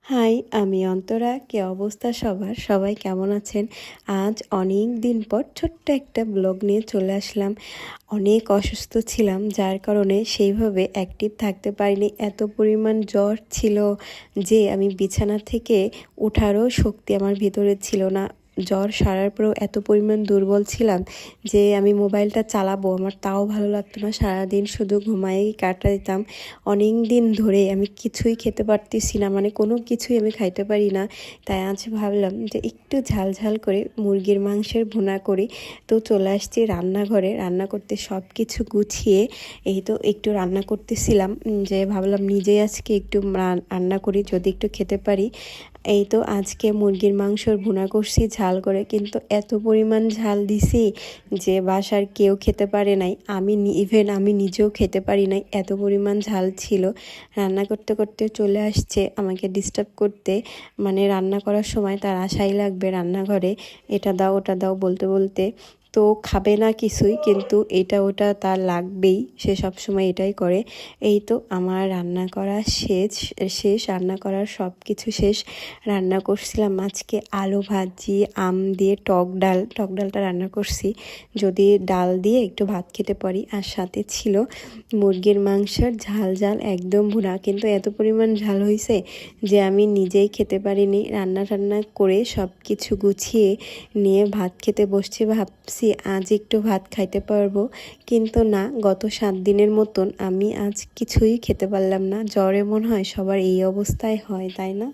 High, আমি অন্তরা। কি অবস্থা সবার? সবাই কেমন আছেন? আজ অনেক দিন পর ছোট্ট একটা ব্লগ নিয়ে চলে আসলাম। অনেক অসুস্থ ছিলাম, যার কারণে সেইভাবে অ্যাক্টিভ থাকতে পারিনি। এত পরিমাণ জ্বর ছিল যে আমি বিছানা থেকে ওঠারও শক্তি আমার ভিতরে ছিল না। জ্বর সারার পরেও এত পরিমাণ দুর্বল ছিলাম যে আমি মোবাইলটা চালাবো আমার তাও ভালো লাগতো না। সারাদিন শুধু ঘুমায়েই কাটা দিতাম। অনেক দিন ধরে আমি কিছুই খেতে পারতেছি না, মানে কোনো কিছুই আমি খাইতে পারি না। তাই আজ ভাবলাম যে একটু ঝাল ঝাল করে মুরগির মাংসের ভুনা করি। তো চলে আসছি রান্নাঘরে, রান্না করতে সব কিছু গুছিয়ে এই তো একটু রান্না করতেছিলাম, যে ভাবলাম নিজেই আজকে একটু রান্না করি, যদি একটু খেতে পারি। এই তো আজকে মুরগির মাংসর ভুনা করছি ঝাল করে, কিন্তু এত পরিমাণ ঝাল দিছি যে বাসার কেউ খেতে পারে নাই। ইভেন আমি নিজেও খেতে পারি নাই, এত পরিমাণ ঝাল ছিল। রান্না করতে করতে চলে আসছে আমাকে ডিস্টার্ব করতে, মানে রান্না করার সময় তার আশাই লাগবে রান্নাঘরে, এটা দাও ওটা দাও বলতে বলতে। তো খাবে না কিছুই, কিন্তু এটা ওটা তার লাগবেই, সে সবসময় এটাই করে। এই তো আমার রান্না করা শেষ রান্না করার সব কিছু শেষ। রান্না করছিলাম আজকে আলু ভাজি, আম দিয়ে টক ডালটা রান্না করছি, যদি ডাল দিয়ে একটু ভাত খেতে পারি। আর সাথে ছিল মুরগির মাংসের ঝাল ঝাল একদম ভুনা, কিন্তু এত পরিমাণ ঝাল হয়েছে যে আমি নিজেই খেতে পারিনি। রান্না করে সব কিছু গুছিয়ে নিয়ে ভাত খেতে বসছি, ভাবছি আজ একটু ভাত খাইতে পারবো, কিন্তু না, গত 7 দিনের মতন আমি আজ কিছুই খেতে পারলাম না। জ্বরে মনে হয় সবার এই অবস্থায় হয়, তাই না?